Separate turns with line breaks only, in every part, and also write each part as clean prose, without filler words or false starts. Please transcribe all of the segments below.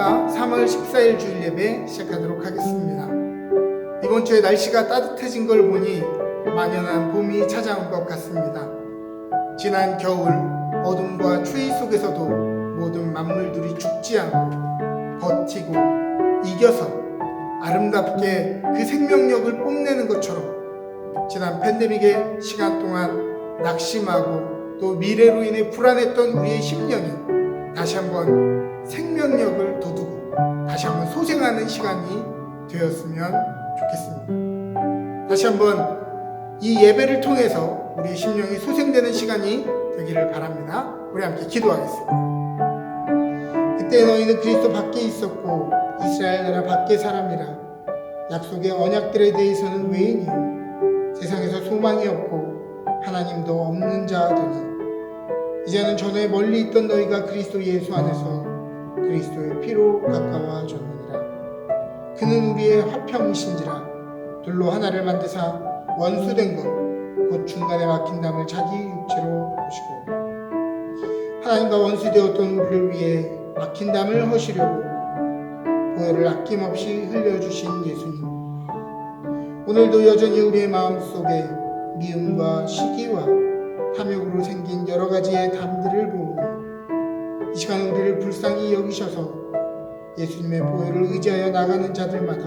안녕하십니까. 3월 14일 주일 예배 시작하도록 하겠습니다. 이번 주에 날씨가 따뜻해진 걸 보니 만연한 봄이 찾아온 것 같습니다. 지난 겨울 어둠과 추위 속에서도 모든 만물들이 죽지 않고 버티고 이겨서 아름답게 그 생명력을 뽐내는 것처럼 지난 팬데믹의 시간 동안 낙심하고 또 미래로 인해 불안했던 우리의 심령이 다시 한번 생명력을 돋우고 다시 한번 소생하는 시간이 되었으면 좋겠습니다. 다시 한번 이 예배를 통해서 우리의 심령이 소생되는 시간이 되기를 바랍니다. 우리 함께 기도하겠습니다. 그때 너희는 그리스도 밖에 있었고 이스라엘 나라 밖의 사람이라 약속의 언약들에 대해서는 외인이요 세상에서 소망이 없고 하나님도 없는 자더니 이제는 전에 멀리 있던 너희가 그리스도 예수 안에서 그리스도의 피로 가까워졌느니라. 그는 우리의 화평이신지라 둘로 하나를 만드사 원수된 것 곧 중간에 막힌 담을 자기 육체로 보시고 하나님과 원수되었던 우리를 위해 막힌 담을 허시려고 보혈을 아낌없이 흘려주신 예수님, 오늘도 여전히 우리의 마음속에 미움과 시기와 탐욕으로 생긴 여러 가지의 담들을 보며 이 시간 우리를 불쌍히 여기셔서 예수님의 보혈을 의지하여 나가는 자들마다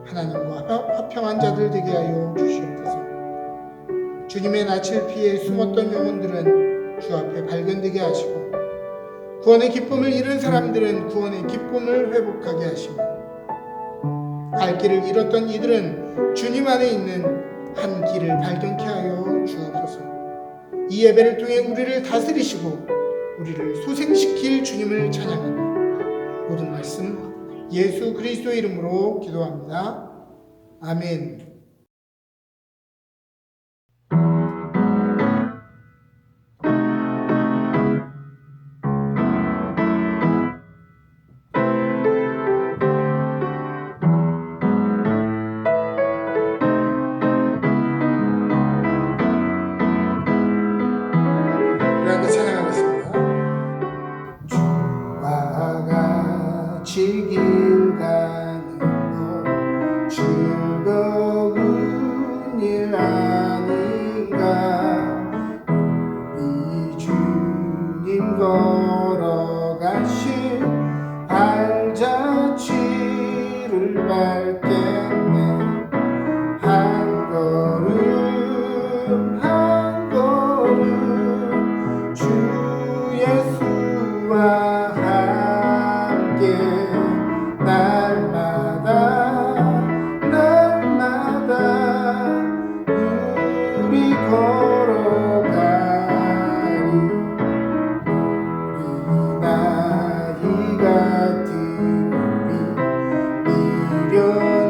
하나님과 화평한 자들 되게 하여 주시옵소서. 주님의 낯을 피해 숨었던 영혼들은 주 앞에 발견되게 하시고 구원의 기쁨을 잃은 사람들은 구원의 기쁨을 회복하게 하시고 갈 길을 잃었던 이들은 주님 안에 있는 한 길을 발견케 하여 주옵소서. 이 예배를 통해 우리를 다스리시고 우리를 소생시킬 주님을 찬양하며 모든 말씀 예수 그리스도의 이름으로 기도합니다. 아멘. 길 가는 것 즐거운 일 아닌가. 우리 주님 걸어가신 발자취를 밟겠네. 한 걸음 한 걸음 주 예수와 날마다 우리 걸어가리. 우리 나이 같은 우리 미련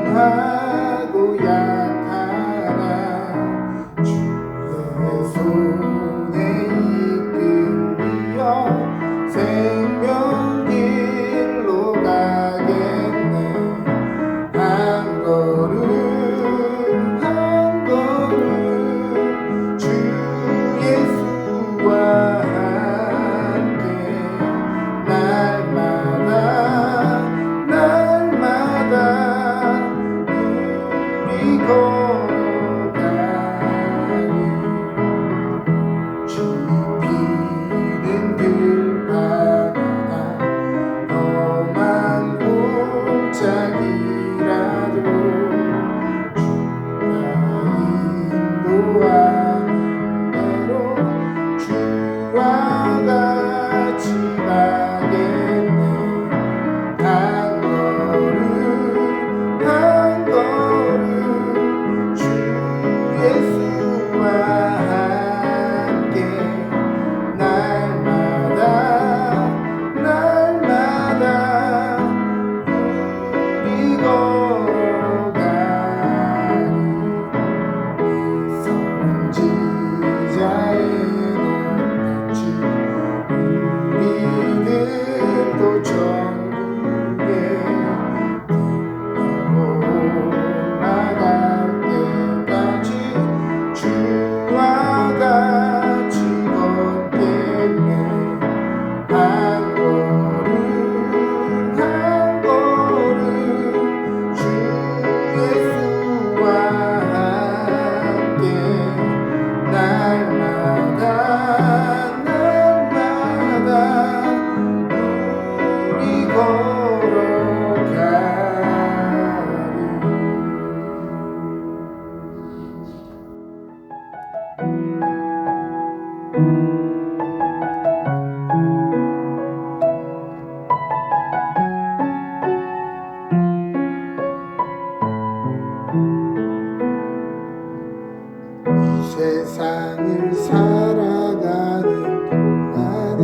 세상을 살아가는 동안에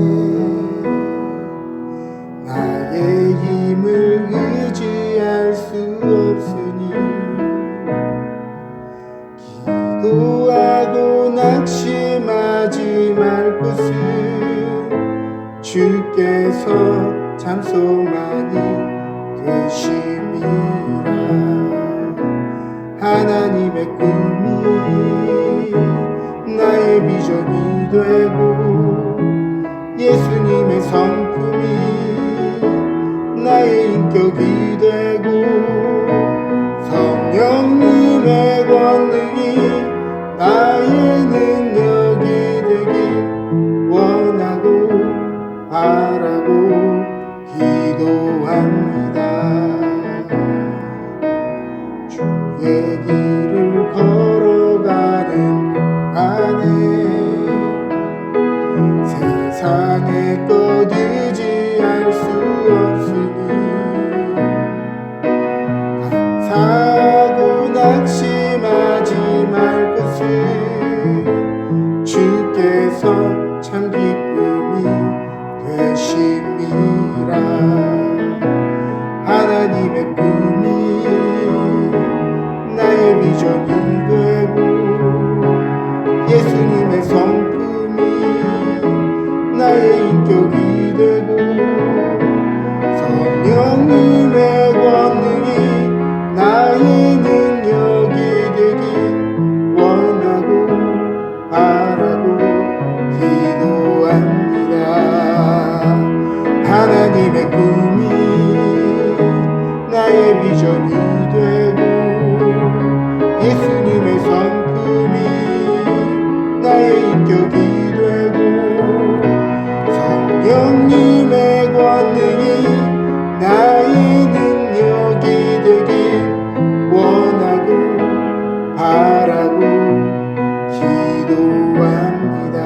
나의 힘을 의지할 수 없으니 기도하고 낙심하지 말 것은 주께서 참 소망이 되심이라. 하나님의 꿈이 나의 비전이 되고 예수님의 성품이 나의 인격이 되고 성령님의 권능이 나의 능력이 되길 원하고 바라고 기도합니다. 주의 길을 걸어가는 안에 세상의 것 의지할 수 없으니 감사하고 낙심하지 말 것은 주께서 참 기쁨이 되심이라. 하나님의 꿈이 나의 비전이 되고 예수님의 성품이 나의 인격이 되고 성령님의 권능이 나의 능력이 되길 원하고 바라고 기도합니다. 하나님의 꿈이 나의 비전이 되고 예수님의 성품이 나의 인격이 되고 성령님의 권능이 나의 능력이 되길 원하고 바라고 기도합니다.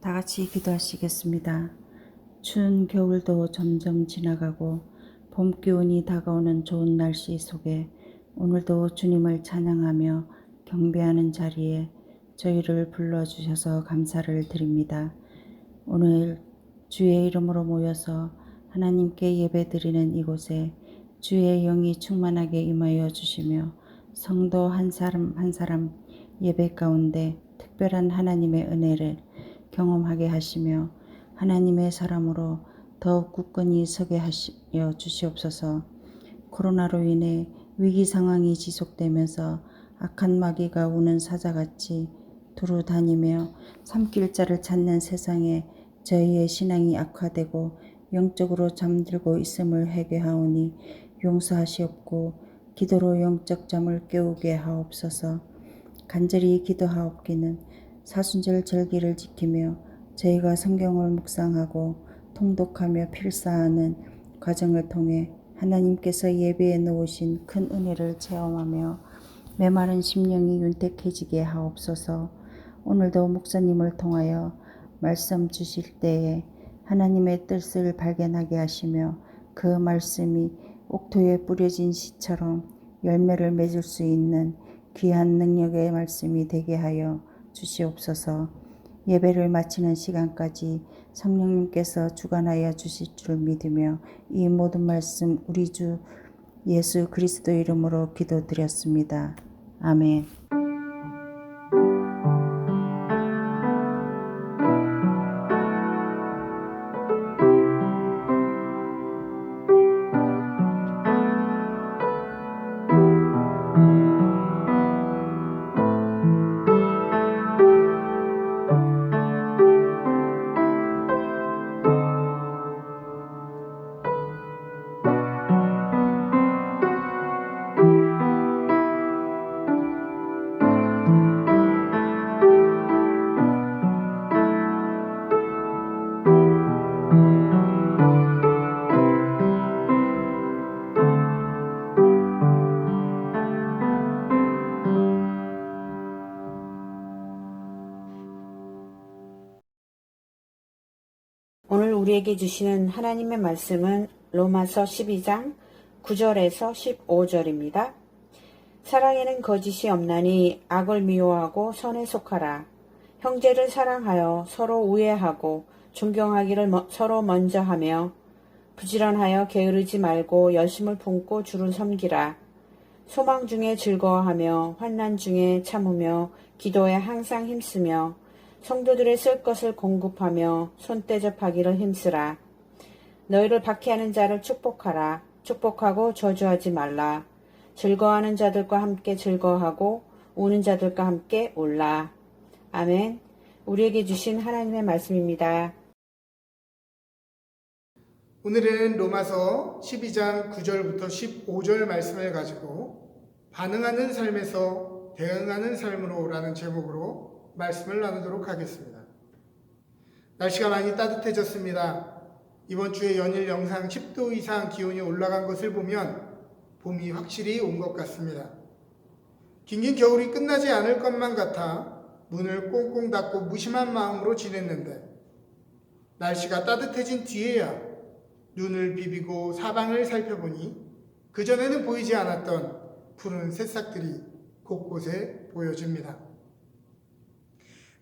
다 같이 기도하시겠습니다. 추운 겨울도 점점 지나가고 봄 기운이 다가오는 좋은 날씨 속에 오늘도 주님을 찬양하며 경배하는 자리에 저희를 불러주셔서 감사를 드립니다. 오늘 주의 이름으로 모여서 하나님께 예배드리는 이곳에 주의 영이 충만하게 임하여 주시며 성도 한 사람 한 사람 예배 가운데 특별한 하나님의 은혜를 경험하게 하시며 하나님의 사람으로 더욱 굳건히 서게 하시어 주시옵소서. 코로나로 인해 위기 상황이 지속되면서 악한 마귀가 우는 사자같이 두루 다니며 삼킬자를 찾는 세상에 저희의 신앙이 악화되고 영적으로 잠들고 있음을 회개하오니 용서하시옵고 기도로 영적 잠을 깨우게 하옵소서. 간절히 기도하옵기는 사순절 절기를 지키며 저희가 성경을 묵상하고 통독하며 필사하는 과정을 통해 하나님께서 예배에 놓으신 큰 은혜를 체험하며 메마른 심령이 윤택해지게 하옵소서. 오늘도 목사님을 통하여 말씀 주실 때에 하나님의 뜻을 발견하게 하시며 그 말씀이 옥토에 뿌려진 씨처럼 열매를 맺을 수 있는 귀한 능력의 말씀이 되게 하여 주시옵소서. 예배를 마치는 시간까지 성령님께서 주관하여 주실 줄 믿으며 이 모든 말씀 우리 주 예수 그리스도 이름으로 기도드렸습니다. 아멘.
우리에게 주시는 하나님의 말씀은 로마서 12장 9절에서 15절입니다. 사랑에는 거짓이 없나니 악을 미워하고 선에 속하라. 형제를 사랑하여 서로 우애하고 존경하기를 서로 먼저 하며 부지런하여 게으르지 말고 열심을 품고 주를 섬기라. 소망 중에 즐거워하며 환난 중에 참으며 기도에 항상 힘쓰며 성도들의 쓸 것을 공급하며 손대접하기를 힘쓰라. 너희를 박해하는 자를 축복하라. 축복하고 저주하지 말라. 즐거워하는 자들과 함께 즐거워하고 우는 자들과 함께 울라. 아멘. 우리에게 주신 하나님의 말씀입니다.
오늘은 로마서 12장 9절부터 15절 말씀을 가지고 반응하는 삶에서 대응하는 삶으로 라는 제목으로 말씀을 나누도록 하겠습니다. 날씨가 많이 따뜻해졌습니다. 이번 주에 연일 영상 10도 이상 기온이 올라간 것을 보면 봄이 확실히 온 것 같습니다. 긴긴 겨울이 끝나지 않을 것만 같아 문을 꽁꽁 닫고 무심한 마음으로 지냈는데 날씨가 따뜻해진 뒤에야 눈을 비비고 사방을 살펴보니 그전에는 보이지 않았던 푸른 새싹들이 곳곳에 보여집니다.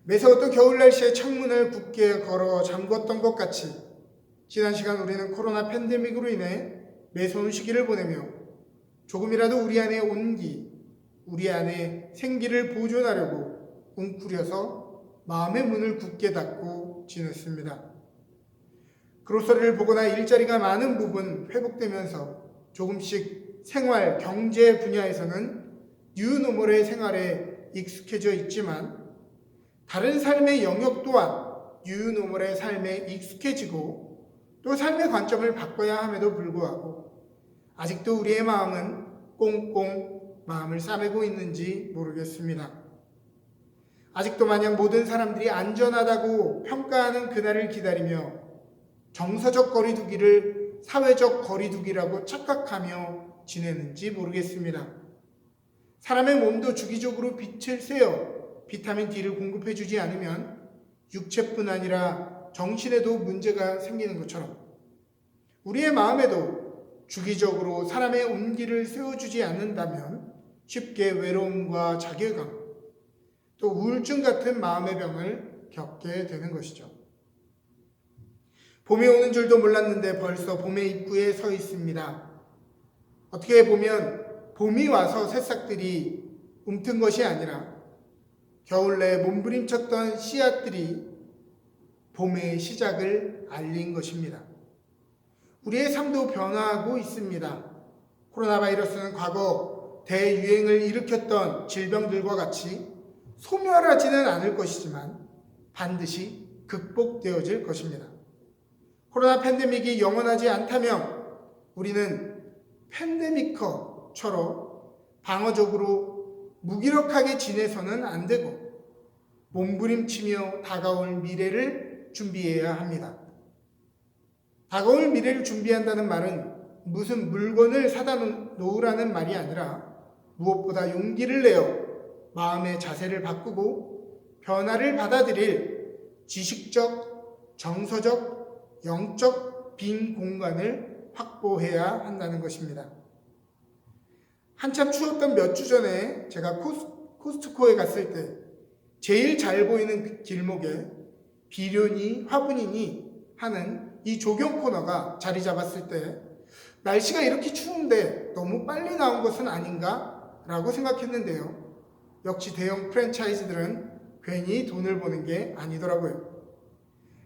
매서웠던 겨울 날씨에 창문을 굳게 걸어 잠궜던 것 같이 지난 시간 우리는 코로나 팬데믹으로 인해 매서운 시기를 보내며 조금이라도 우리 안의 온기, 우리 안의 생기를 보존하려고 웅크려서 마음의 문을 굳게 닫고 지냈습니다. 그로서리를 보거나 일자리가 많은 부분 회복되면서 조금씩 생활, 경제 분야에서는 뉴노멀의 생활에 익숙해져 있지만 다른 삶의 영역 또한 뉴노멀의 삶에 익숙해지고 또 삶의 관점을 바꿔야 함에도 불구하고 아직도 우리의 마음은 꽁꽁 마음을 싸매고 있는지 모르겠습니다. 아직도 마냥 모든 사람들이 안전하다고 평가하는 그날을 기다리며 정서적 거리두기를 사회적 거리두기라고 착각하며 지내는지 모르겠습니다. 사람의 몸도 주기적으로 빛을 쐬어 비타민 D를 공급해주지 않으면 육체뿐 아니라 정신에도 문제가 생기는 것처럼 우리의 마음에도 주기적으로 사람의 온기를 쐬어주지 않는다면 쉽게 외로움과 자괴감, 또 우울증 같은 마음의 병을 겪게 되는 것이죠. 봄이 오는 줄도 몰랐는데 벌써 봄의 입구에 서 있습니다. 어떻게 보면 봄이 와서 새싹들이 움튼 것이 아니라 겨울 내 몸부림쳤던 씨앗들이 봄의 시작을 알린 것입니다. 우리의 삶도 변화하고 있습니다. 코로나 바이러스는 과거 대유행을 일으켰던 질병들과 같이 소멸하지는 않을 것이지만 반드시 극복되어질 것입니다. 코로나 팬데믹이 영원하지 않다면 우리는 팬데믹커처럼 방어적으로 무기력하게 지내서는 안 되고 몸부림치며 다가올 미래를 준비해야 합니다. 다가올 미래를 준비한다는 말은 무슨 물건을 사다 놓으라는 말이 아니라 무엇보다 용기를 내어 마음의 자세를 바꾸고 변화를 받아들일 지식적, 정서적, 영적 빈 공간을 확보해야 한다는 것입니다. 한참 추웠던 몇 주 전에 제가 코스트코에 갔을 때 제일 잘 보이는 그 길목에 비료니 화분이니 하는 이 조경 코너가 자리 잡았을 때 날씨가 이렇게 추운데 너무 빨리 나온 것은 아닌가 라고 생각했는데요. 역시 대형 프랜차이즈들은 괜히 돈을 버는 게 아니더라고요.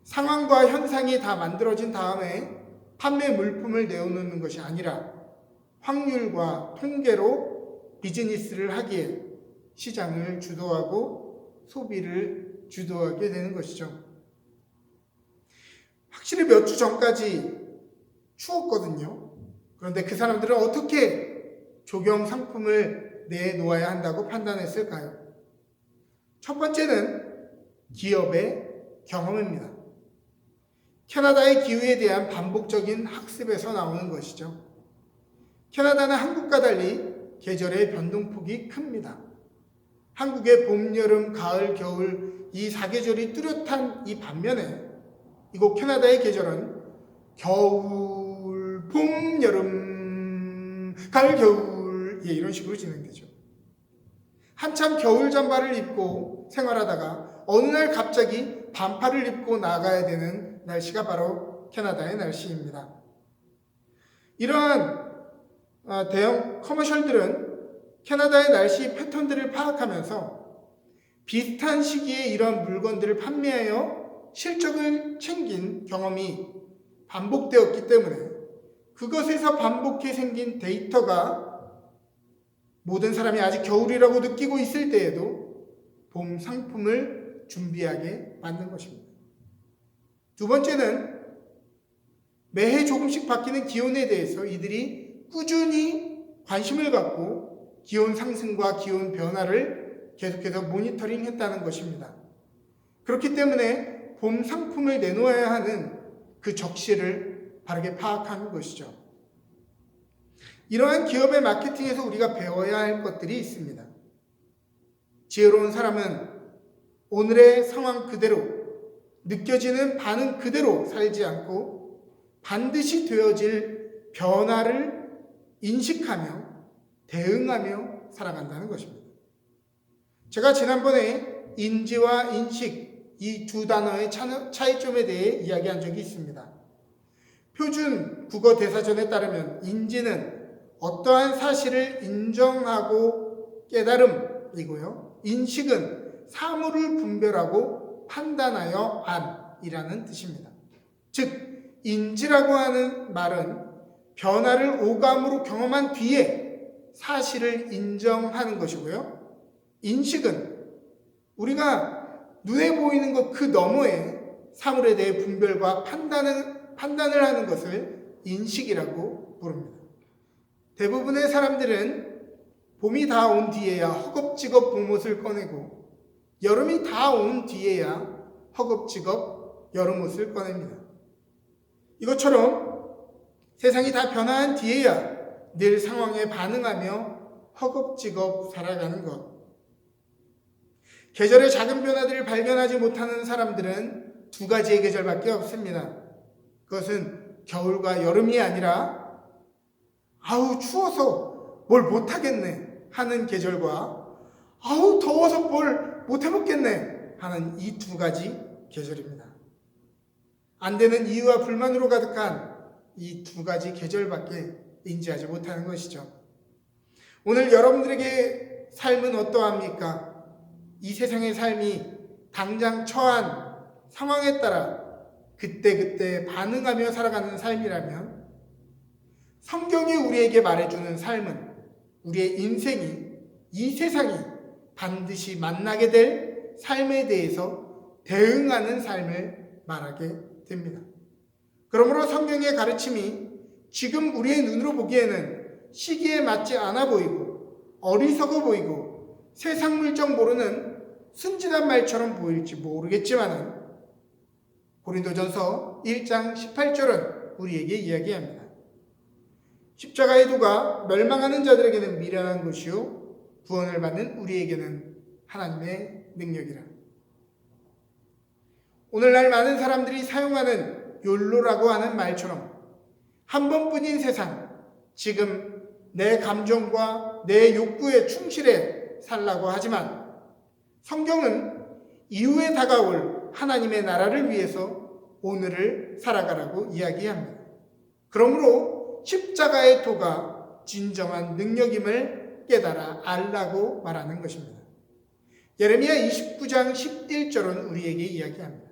상황과 현상이 다 만들어진 다음에 판매 물품을 내어놓는 것이 아니라 확률과 통계로 비즈니스를 하기에 시장을 주도하고 소비를 주도하게 되는 것이죠. 확실히 몇 주 전까지 추웠거든요. 그런데 그 사람들은 어떻게 조경 상품을 내놓아야 한다고 판단했을까요? 첫 번째는 기업의 경험입니다. 캐나다의 기후에 대한 반복적인 학습에서 나오는 것이죠. 캐나다는 한국과 달리 계절의 변동폭이 큽니다. 한국의 봄, 여름, 가을, 겨울 이 4계절이 뚜렷한 이 반면에 이곳 캐나다의 계절은 겨울, 봄, 여름, 가을, 겨울 이런 식으로 진행되죠. 한참 겨울 잠바를 입고 생활하다가 어느 날 갑자기 반팔을 입고 나가야 되는 날씨가 바로 캐나다의 날씨입니다. 이러한 대형 커머셜들은 캐나다의 날씨 패턴들을 파악하면서 비슷한 시기에 이런 물건들을 판매하여 실적을 챙긴 경험이 반복되었기 때문에 그것에서 반복해 생긴 데이터가 모든 사람이 아직 겨울이라고 느끼고 있을 때에도 봄 상품을 준비하게 만든 것입니다. 두 번째는 매해 조금씩 바뀌는 기온에 대해서 이들이 꾸준히 관심을 갖고 기온 상승과 기온 변화를 계속해서 모니터링했다는 것입니다. 그렇기 때문에 봄 상품을 내놓아야 하는 그 적시를 바르게 파악하는 것이죠. 이러한 기업의 마케팅에서 우리가 배워야 할 것들이 있습니다. 지혜로운 사람은 오늘의 상황 그대로, 느껴지는 반응 그대로 살지 않고 반드시 되어질 변화를 인식하며 대응하며 살아간다는 것입니다. 제가 지난번에 인지와 인식 이 두 단어의 차이점에 대해 이야기한 적이 있습니다. 표준 국어 대사전에 따르면 인지는 어떠한 사실을 인정하고 깨달음이고요. 인식은 사물을 분별하고 판단하여 안이라는 뜻입니다. 즉 인지라고 하는 말은 변화를 오감으로 경험한 뒤에 사실을 인정하는 것이고요. 인식은 우리가 눈에 보이는 것 그 너머에 사물에 대해 분별과 판단을 하는 것을 인식이라고 부릅니다. 대부분의 사람들은 봄이 다 온 뒤에야 허겁지겁 봄옷을 꺼내고 여름이 다 온 뒤에야 허겁지겁 여름옷을 꺼냅니다. 이것처럼 세상이 다 변화한 뒤에야 늘 상황에 반응하며 허겁지겁 살아가는 것. 계절의 작은 변화들을 발견하지 못하는 사람들은 두 가지의 계절밖에 없습니다. 그것은 겨울과 여름이 아니라 아우 추워서 뭘 못하겠네 하는 계절과 아우 더워서 뭘 못해먹겠네 하는 이 두 가지 계절입니다. 안 되는 이유와 불만으로 가득한 이 두 가지 계절밖에 인지하지 못하는 것이죠. 오늘 여러분들에게 삶은 어떠합니까? 이 세상의 삶이 당장 처한 상황에 따라 그때그때 반응하며 살아가는 삶이라면 성경이 우리에게 말해주는 삶은 우리의 인생이 이 세상이 반드시 만나게 될 삶에 대해서 대응하는 삶을 말하게 됩니다. 그러므로 성경의 가르침이 지금 우리의 눈으로 보기에는 시기에 맞지 않아 보이고 어리석어 보이고 세상 물정 모르는 순진한 말처럼 보일지 모르겠지만 고린도전서 1장 18절은 우리에게 이야기합니다. 십자가의 도가 멸망하는 자들에게는 미련한 것이요 구원을 받는 우리에게는 하나님의 능력이라. 오늘날 많은 사람들이 사용하는 욜로라고 하는 말처럼 한 번뿐인 세상, 지금 내 감정과 내 욕구에 충실해 살라고 하지만 성경은 이후에 다가올 하나님의 나라를 위해서 오늘을 살아가라고 이야기합니다. 그러므로 십자가의 도가 진정한 능력임을 깨달아 알라고 말하는 것입니다. 예레미야 29장 11절은 우리에게 이야기합니다.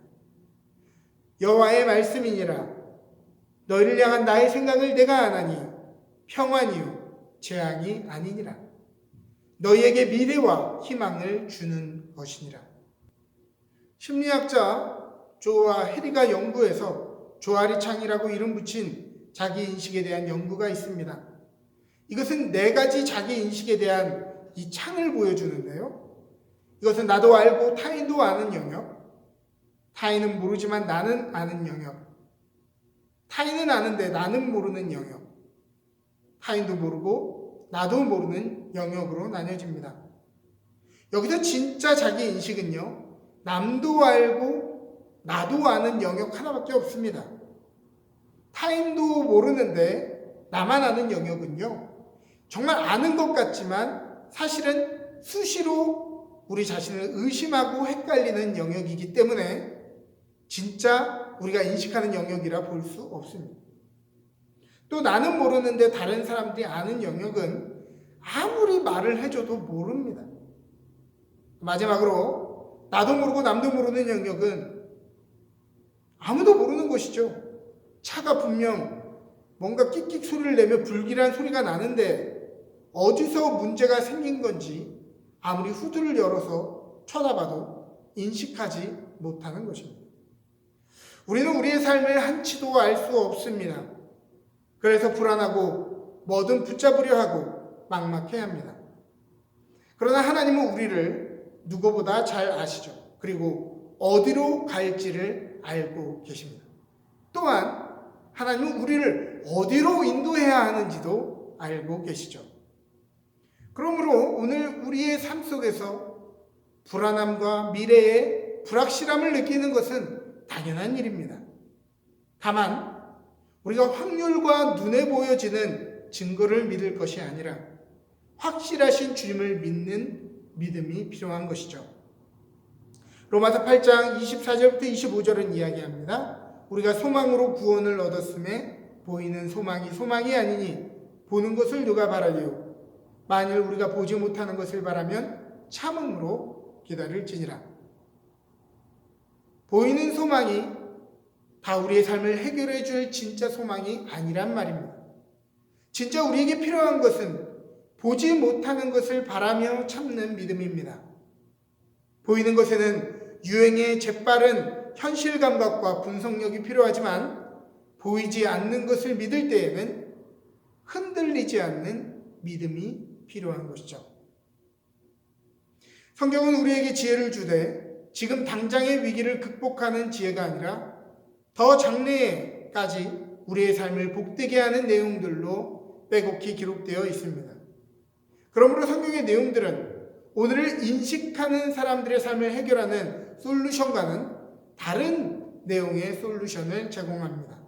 여호와의 말씀이니라 너희를 향한 나의 생각을 내가 아나니 평안이요 재앙이 아니니라. 너희에게 미래와 희망을 주는 것이니라. 심리학자 조아 해리가 연구해서 조아리창이라고 이름 붙인 자기인식에 대한 연구가 있습니다. 이것은 4가지 자기인식에 대한 이 창을 보여주는데요. 이것은 나도 알고 타인도 아는 영역, 타인은 모르지만 나는 아는 영역, 타인은 아는데 나는 모르는 영역, 타인도 모르고 나도 모르는 영역으로 나뉘어집니다. 여기서 진짜 자기인식은요, 남도 알고 나도 아는 영역 하나밖에 없습니다. 타인도 모르는데 나만 아는 영역은요, 정말 아는 것 같지만 사실은 수시로 우리 자신을 의심하고 헷갈리는 영역이기 때문에 진짜 우리가 인식하는 영역이라 볼 수 없습니다. 또 나는 모르는데 다른 사람들이 아는 영역은 아무리 말을 해줘도 모릅니다. 마지막으로 나도 모르고 남도 모르는 영역은 아무도 모르는 것이죠. 차가 분명 뭔가 끽끽 소리를 내며 불길한 소리가 나는데 어디서 문제가 생긴 건지 아무리 후드를 열어서 쳐다봐도 인식하지 못하는 것입니다. 우리는 우리의 삶을 한치도 알 수 없습니다. 그래서 불안하고 뭐든 붙잡으려 하고 막막해 합니다. 그러나 하나님은 우리를 누구보다 잘 아시죠. 그리고 어디로 갈지를 알고 계십니다. 또한 하나님은 우리를 어디로 인도해야 하는지도 알고 계시죠. 그러므로 오늘 우리의 삶 속에서 불안함과 미래의 불확실함을 느끼는 것은 당연한 일입니다. 다만 우리가 확률과 눈에 보여지는 증거를 믿을 것이 아니라 확실하신 주님을 믿는 믿음이 필요한 것이죠. 로마서 8장 24절부터 25절은 이야기합니다. 우리가 소망으로 구원을 얻었음에 보이는 소망이 소망이 아니니 보는 것을 누가 바라리요. 만일 우리가 보지 못하는 것을 바라면 참음으로 기다릴지니라. 보이는 소망이 다 우리의 삶을 해결해 줄 진짜 소망이 아니란 말입니다. 진짜 우리에게 필요한 것은 보지 못하는 것을 바라며 참는 믿음입니다. 보이는 것에는 유행의 재빠른 현실 감각과 분석력이 필요하지만 보이지 않는 것을 믿을 때에는 흔들리지 않는 믿음이 필요한 것이죠. 성경은 우리에게 지혜를 주되 지금 당장의 위기를 극복하는 지혜가 아니라 더 장래에까지 우리의 삶을 복되게 하는 내용들로 빼곡히 기록되어 있습니다. 그러므로 성경의 내용들은 오늘을 인식하는 사람들의 삶을 해결하는 솔루션과는 다른 내용의 솔루션을 제공합니다.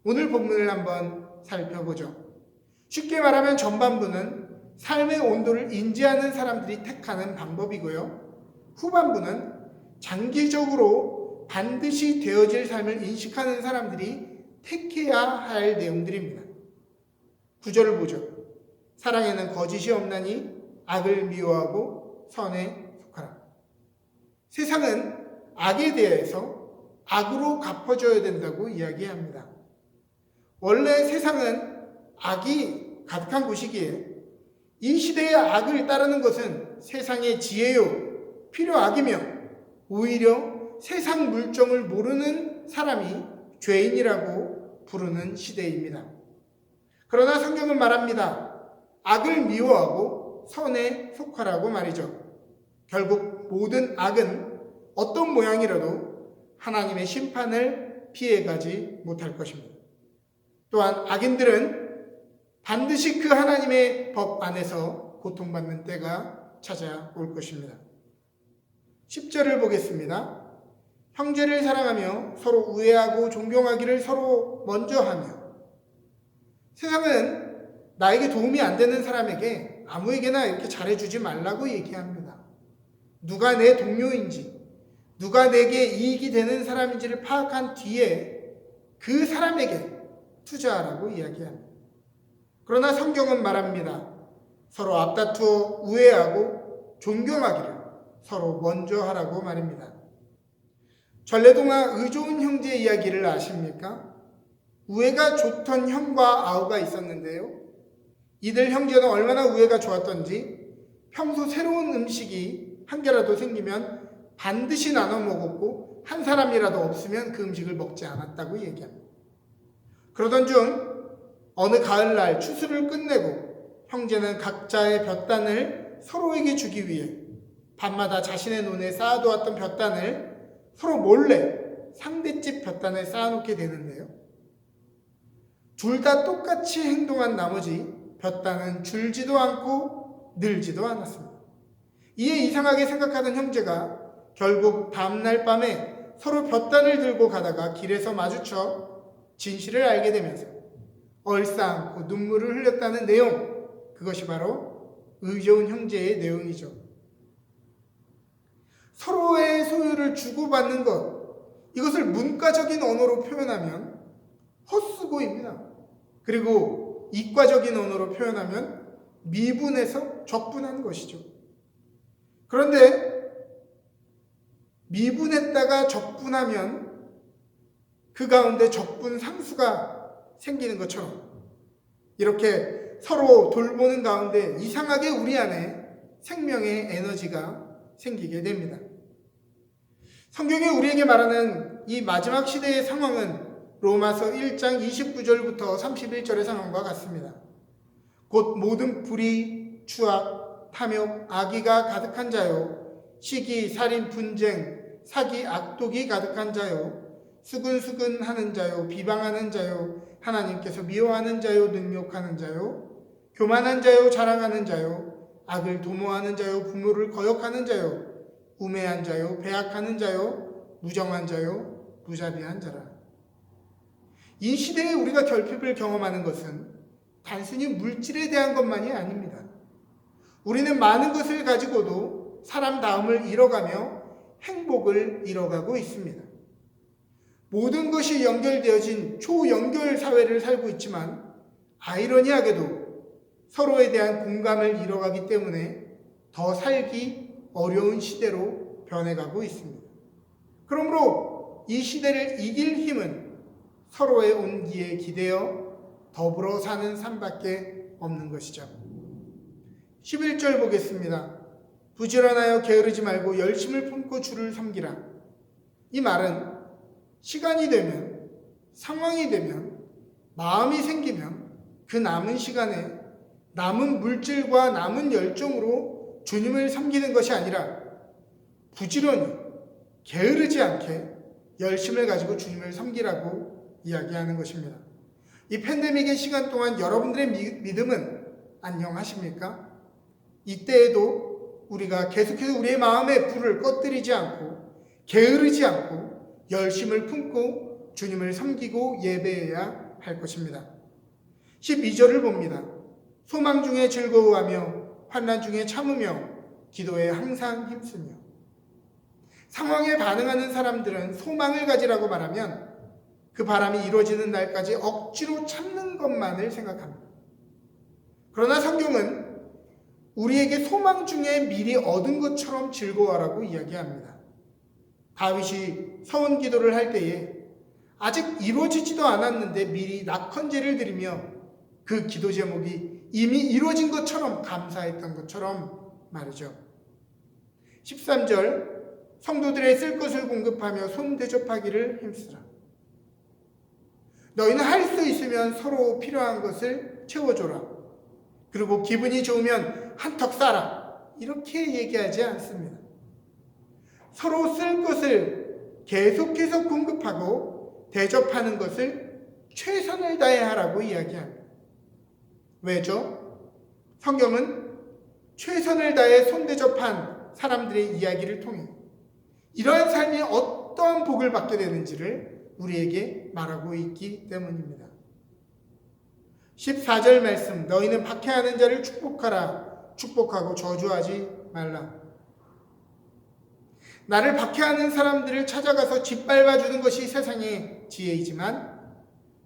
오늘 본문을 한번 살펴보죠. 쉽게 말하면 전반부는 삶의 온도를 인지하는 사람들이 택하는 방법이고요. 후반부는 장기적으로 반드시 되어질 삶을 인식하는 사람들이 택해야 할 내용들입니다. 9절을 보죠. 사랑에는 거짓이 없나니 악을 미워하고 선에 속하라. 세상은 악에 대해서 악으로 갚아줘야 된다고 이야기합니다. 원래 세상은 악이 가득한 곳이기에 이 시대의 악을 따르는 것은 세상의 지혜요 필요악이며 오히려 세상 물정을 모르는 사람이 죄인이라고 부르는 시대입니다. 그러나 성경은 말합니다. 악을 미워하고 선에 속하라고 말이죠. 결국 모든 악은 어떤 모양이라도 하나님의 심판을 피해가지 못할 것입니다. 또한 악인들은 반드시 그 하나님의 법 안에서 고통받는 때가 찾아올 것입니다. 10절을 보겠습니다. 형제를 사랑하며 서로 우애하고 존경하기를 서로 먼저 하며. 세상은 나에게 도움이 안 되는 사람에게 아무에게나 이렇게 잘해주지 말라고 얘기합니다. 누가 내 동료인지, 누가 내게 이익이 되는 사람인지를 파악한 뒤에 그 사람에게 투자하라고 이야기합니다. 그러나 성경은 말합니다. 서로 앞다투어 우애하고 존경하기를 서로 먼저 하라고 말입니다. 전래동화 의좋은 형제 이야기를 아십니까? 우애가 좋던 형과 아우가 있었는데요. 이들 형제는 얼마나 우애가 좋았던지 평소 새로운 음식이 한 개라도 생기면 반드시 나눠 먹었고 한 사람이라도 없으면 그 음식을 먹지 않았다고 얘기합니다. 그러던 중 어느 가을날 추수를 끝내고 형제는 각자의 볕단을 서로에게 주기 위해 밤마다 자신의 논에 쌓아두었던 볕단을 서로 몰래 상대집 볕단에 쌓아놓게 되는데요. 둘 다 똑같이 행동한 나머지 볕단은 줄지도 않고 늘지도 않았습니다. 이에 이상하게 생각하던 형제가 결국 다음날 밤에 서로 볕단을 들고 가다가 길에서 마주쳐 진실을 알게 되면서 얼싸안고 눈물을 흘렸다는 내용, 그것이 바로 의좋은 형제의 내용이죠. 서로의 소유를 주고받는 것, 이것을 문과적인 언어로 표현하면 헛수고입니다. 그리고 이과적인 언어로 표현하면 미분해서 적분한 것이죠. 그런데 미분했다가 적분하면 그 가운데 적분 상수가 생기는 것처럼 이렇게 서로 돌보는 가운데 이상하게 우리 안에 생명의 에너지가 생기게 됩니다. 성경이 우리에게 말하는 이 마지막 시대의 상황은 로마서 1장 29절부터 31절의 상황과 같습니다. 곧 모든 불의, 추악, 탐욕, 악의가 가득한 자요, 시기, 살인, 분쟁, 사기, 악독이 가득한 자요, 수근수근하는 자요, 비방하는 자요, 하나님께서 미워하는 자요, 능욕하는 자요, 교만한 자요, 자랑하는 자요, 악을 도모하는 자요, 부모를 거역하는 자요, 우매한 자요, 배악하는 자요, 무정한 자요, 무자비한 자라. 이 시대에 우리가 결핍을 경험하는 것은 단순히 물질에 대한 것만이 아닙니다. 우리는 많은 것을 가지고도 사람다움을 잃어가며 행복을 잃어가고 있습니다. 모든 것이 연결되어진 초연결 사회를 살고 있지만 아이러니하게도 서로에 대한 공감을 잃어가기 때문에 더 살기 어려운 시대로 변해가고 있습니다. 그러므로 이 시대를 이길 힘은 서로의 온기에 기대어 더불어 사는 삶밖에 없는 것이죠. 11절 보겠습니다. 부지런하여 게으르지 말고 열심을 품고 주를 섬기라. 이 말은 시간이 되면, 상황이 되면, 마음이 생기면 그 남은 시간에 남은 물질과 남은 열정으로 주님을 섬기는 것이 아니라 부지런히 게으르지 않게 열심을 가지고 주님을 섬기라고 이야기하는 것입니다. 이 팬데믹의 시간 동안 여러분들의 믿음은 안녕하십니까? 이때에도 우리가 계속해서 우리의 마음의 불을 꺼뜨리지 않고 게으르지 않고 열심을 품고 주님을 섬기고 예배해야 할 것입니다. 12절을 봅니다. 소망 중에 즐거워하며 환난 중에 참으며 기도에 항상 힘쓰며. 상황에 반응하는 사람들은 소망을 가지라고 말하면 그 바람이 이루어지는 날까지 억지로 참는 것만을 생각합니다. 그러나 성경은 우리에게 소망 중에 미리 얻은 것처럼 즐거워하라고 이야기합니다. 다윗이 서원 기도를 할 때에 아직 이루어지지도 않았는데 미리 낙헌제를 드리며 그 기도 제목이 이미 이루어진 것처럼 감사했던 것처럼 말이죠. 13절 성도들의 쓸 것을 공급하며 손 대접하기를 힘쓰라. 너희는 할 수 있으면 서로 필요한 것을 채워줘라. 그리고 기분이 좋으면 한턱 쏴라. 이렇게 얘기하지 않습니다. 서로 쓸 것을 계속해서 공급하고 대접하는 것을 최선을 다해 하라고 이야기합니다. 왜죠? 성경은 최선을 다해 손대접한 사람들의 이야기를 통해 이러한 삶이 어떠한 복을 받게 되는지를 우리에게 말하고 있기 때문입니다. 14절 말씀, 너희는 박해하는 자를 축복하라. 축복하고 저주하지 말라. 나를 박해하는 사람들을 찾아가서 짓밟아주는 것이 세상의 지혜이지만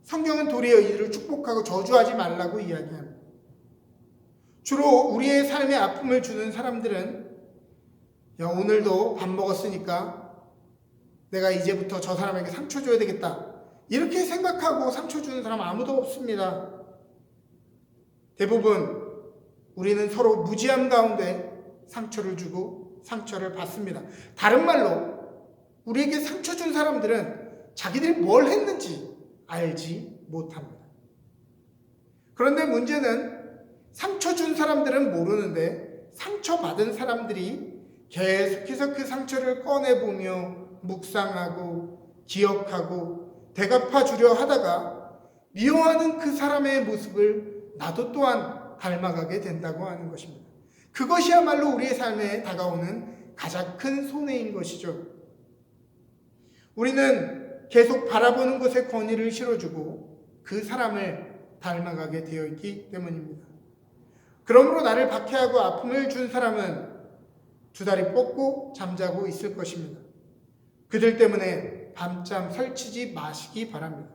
성경은 도리어 이들을 축복하고 저주하지 말라고 이야기합니다. 주로 우리의 삶에 아픔을 주는 사람들은 야, 오늘도 밥 먹었으니까 내가 이제부터 저 사람에게 상처 줘야 되겠다. 이렇게 생각하고 상처 주는 사람 아무도 없습니다. 대부분 우리는 서로 무지함 가운데 상처를 주고 상처를 받습니다. 다른 말로 우리에게 상처 준 사람들은 자기들이 뭘 했는지 알지 못합니다. 그런데 문제는 상처 준 사람들은 모르는데 상처받은 사람들이 계속해서 그 상처를 꺼내보며 묵상하고 기억하고 대갚아 주려 하다가 미워하는 그 사람의 모습을 나도 또한 닮아가게 된다고 하는 것입니다. 그것이야말로 우리의 삶에 다가오는 가장 큰 손해인 것이죠. 우리는 계속 바라보는 곳에 권위를 실어주고 그 사람을 닮아가게 되어 있기 때문입니다. 그러므로 나를 박해하고 아픔을 준 사람은 두 다리 뻗고 잠자고 있을 것입니다. 그들 때문에 밤잠 설치지 마시기 바랍니다.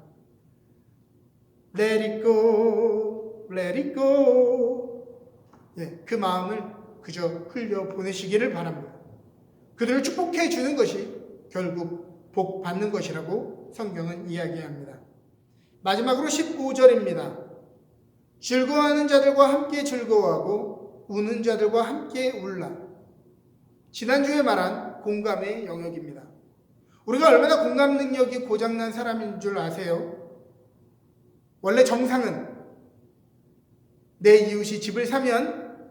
Let it go, let it go. 그 마음을 그저 흘려 보내시기를 바랍니다. 그들을 축복해 주는 것이 결국 복 받는 것이라고 성경은 이야기합니다. 마지막으로 15절입니다. 즐거워하는 자들과 함께 즐거워하고 우는 자들과 함께 울라. 지난주에 말한 공감의 영역입니다. 우리가 얼마나 공감 능력이 고장난 사람인 줄 아세요? 원래 정상은 내 이웃이 집을 사면,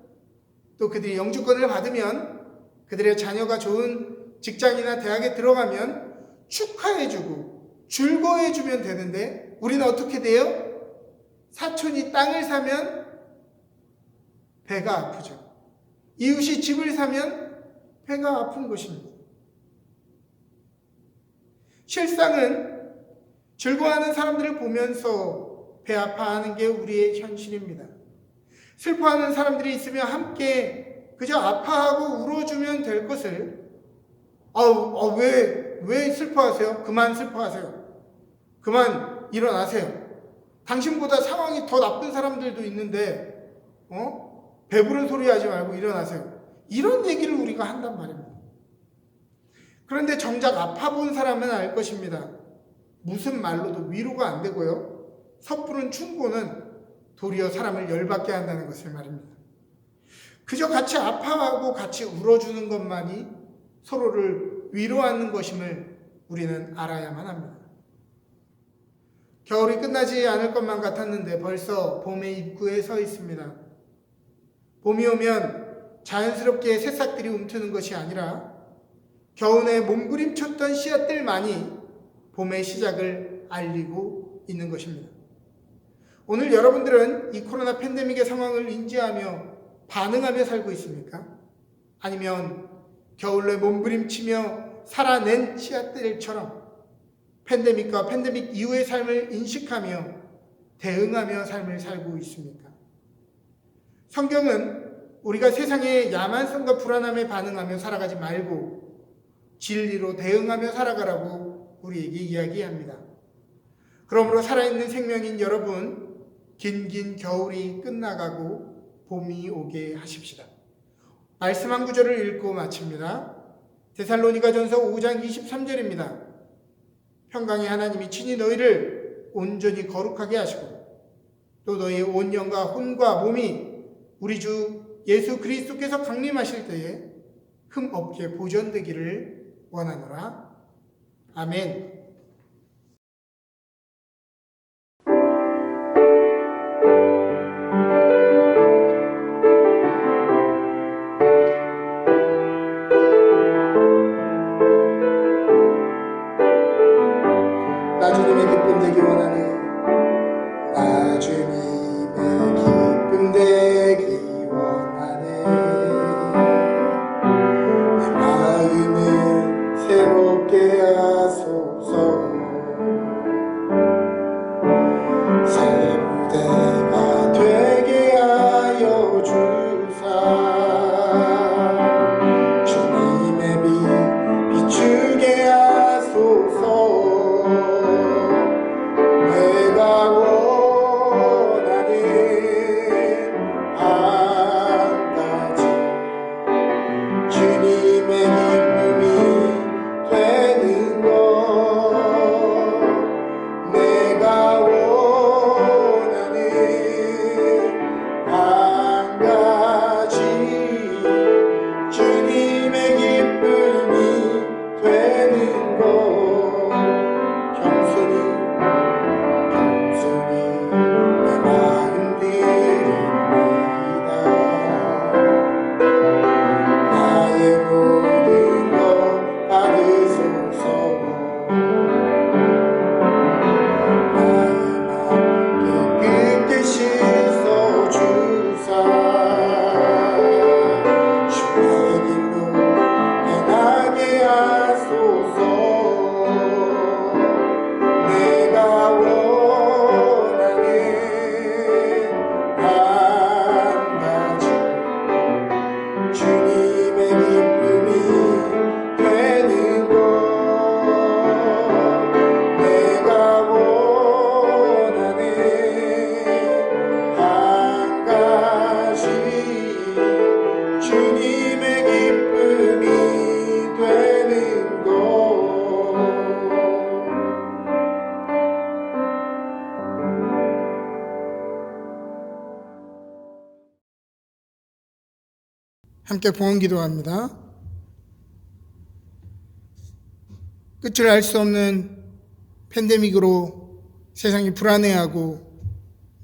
또 그들이 영주권을 받으면, 그들의 자녀가 좋은 직장이나 대학에 들어가면 축하해주고 즐거워해주면 되는데 우리는 어떻게 돼요? 사촌이 땅을 사면 배가 아프죠. 이웃이 집을 사면 배가 아픈 것입니다. 실상은 즐거워하는 사람들을 보면서 배 아파하는 게 우리의 현실입니다. 슬퍼하는 사람들이 있으면 함께 그저 아파하고 울어주면 될 것을 왜 슬퍼하세요? 그만 슬퍼하세요. 그만 일어나세요. 당신보다 상황이 더 나쁜 사람들도 있는데 배부른 소리 하지 말고 일어나세요. 이런 얘기를 우리가 한단 말입니다. 그런데 정작 아파본 사람은 알 것입니다. 무슨 말로도 위로가 안 되고요. 섣부른 충고는 도리어 사람을 열받게 한다는 것을 말입니다. 그저 같이 아파하고 같이 울어주는 것만이 서로를 위로하는 것임을 우리는 알아야만 합니다. 겨울이 끝나지 않을 것만 같았는데 벌써 봄의 입구에 서 있습니다. 봄이 오면 자연스럽게 새싹들이 움트는 것이 아니라 겨우내 몸부림쳤던 씨앗들만이 봄의 시작을 알리고 있는 것입니다. 오늘 여러분들은 이 코로나 팬데믹의 상황을 인지하며 반응하며 살고 있습니까? 아니면 겨울에 몸부림치며 살아낸 씨앗들처럼 팬데믹과 팬데믹 이후의 삶을 인식하며 대응하며 삶을 살고 있습니까? 성경은 우리가 세상의 야만성과 불안함에 반응하며 살아가지 말고 진리로 대응하며 살아가라고 우리에게 이야기합니다. 그러므로 살아있는 생명인 여러분, 긴긴 겨울이 끝나가고 봄이 오게 하십시다. 말씀 한 구절을 읽고 마칩니다. 데살로니가전서 5장 23절입니다. 평강의 하나님이 친히 너희를 온전히 거룩하게 하시고 또 너희의 온 영과 혼과 몸이 우리 주 예수 그리스도께서 강림하실 때에 흠 없게 보존되기를 원하노라. 아멘. 나 주님의 기쁨 되기 원하네. 나 주님의 기쁨 되기 원하네. 내 마음을 새롭게 하소서. 함께 봉헌 기도합니다. 끝을 알 수 없는 팬데믹으로 세상이 불안해하고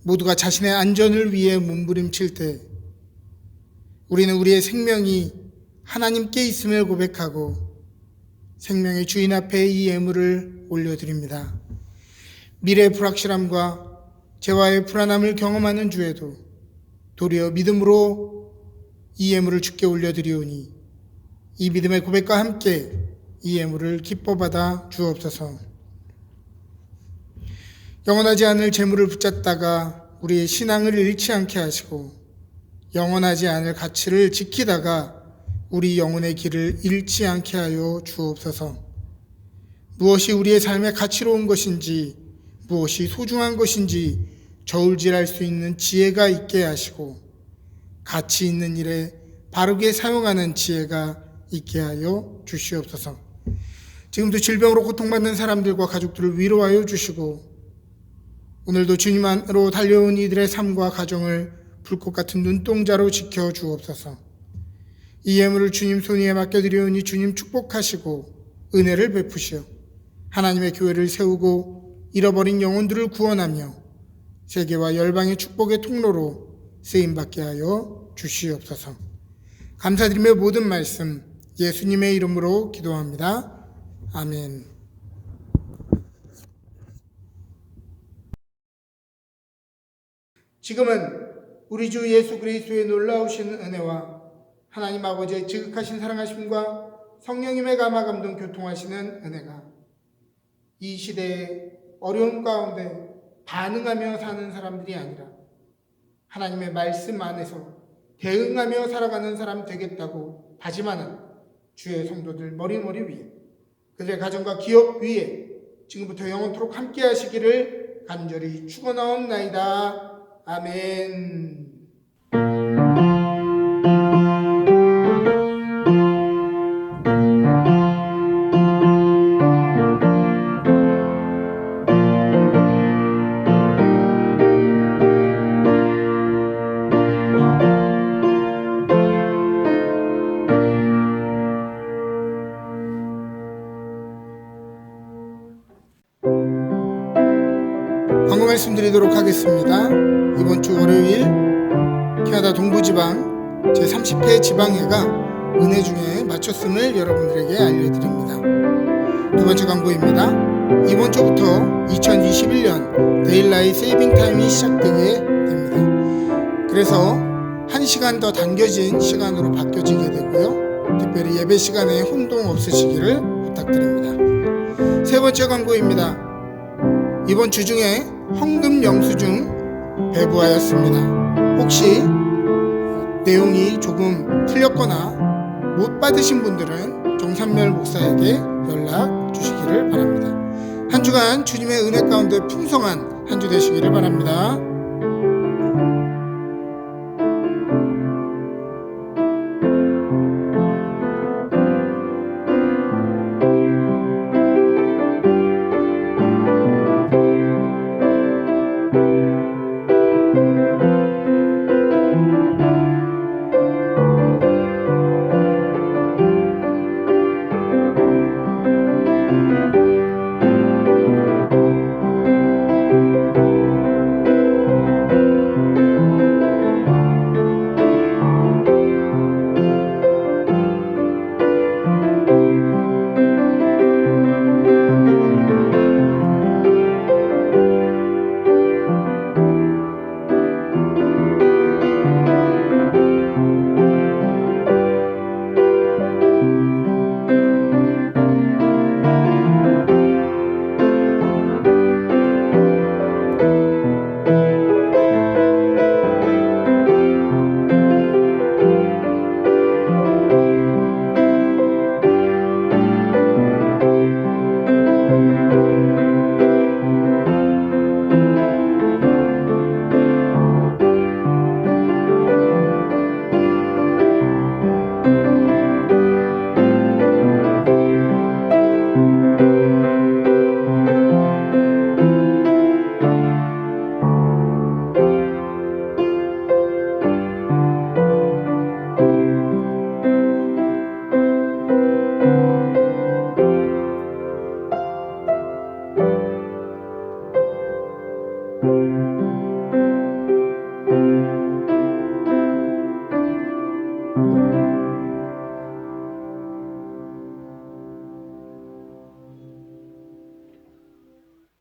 모두가 자신의 안전을 위해 몸부림칠 때 우리는 우리의 생명이 하나님께 있음을 고백하고 생명의 주인 앞에 이 예물을 올려드립니다. 미래의 불확실함과 재화의 불안함을 경험하는 주에도 도리어 믿음으로 이 예물을 주께 올려드리오니 이 믿음의 고백과 함께 이 예물을 기뻐 받아 주옵소서. 영원하지 않을 재물을 붙잡다가 우리의 신앙을 잃지 않게 하시고 영원하지 않을 가치를 지키다가 우리 영혼의 길을 잃지 않게 하여 주옵소서. 무엇이 우리의 삶에 가치로운 것인지 무엇이 소중한 것인지 저울질할 수 있는 지혜가 있게 하시고 가치 있는 일에 바르게 사용하는 지혜가 있게 하여 주시옵소서. 지금도 질병으로 고통받는 사람들과 가족들을 위로하여 주시고 오늘도 주님 안으로 달려온 이들의 삶과 가정을 불꽃 같은 눈동자로 지켜 주옵소서. 이 예물을 주님 손 위에 맡겨드리오니 주님 축복하시고 은혜를 베푸시어 하나님의 교회를 세우고 잃어버린 영혼들을 구원하며 세계와 열방의 축복의 통로로 쓰임받게 하여 주시옵소서. 감사드리며 모든 말씀 예수님의 이름으로 기도합니다. 아멘. 지금은 우리 주 예수 그리스도의 놀라우신 은혜와 하나님 아버지의 지극하신 사랑하심과 성령님의 감화 감동 교통하시는 은혜가 이 시대의 어려움 가운데 반응하며 사는 사람들이 아니라 하나님의 말씀 안에서 대응하며 살아가는 사람 되겠다고 다짐하는 주의 성도들 머리머리 위에 그들의 가정과 기업 위에 지금부터 영원토록 함께 하시기를 간절히 축원하옵나이다. 아멘. 광고 말씀드리도록 하겠습니다. 이번 주 월요일 캐나다 동부지방 제30회 지방회가 은혜 중에 마쳤음을 여러분들에게 알려드립니다. 두 번째 광고입니다. 이번 주부터 2021년 데일라이트 세이빙 타임이 시작되게 됩니다. 그래서 1시간 더 당겨진 시간으로 바뀌어지게 되고요. 특별히 예배 시간에 혼동 없으시기를 부탁드립니다. 세 번째 광고입니다. 이번 주 중에 헌금 영수증 배부하였습니다. 혹시 내용이 조금 틀렸거나 못 받으신 분들은 정산멸 목사에게 연락 주시기를 바랍니다. 한 주간 주님의 은혜 가운데 풍성한 한 주 되시기를 바랍니다.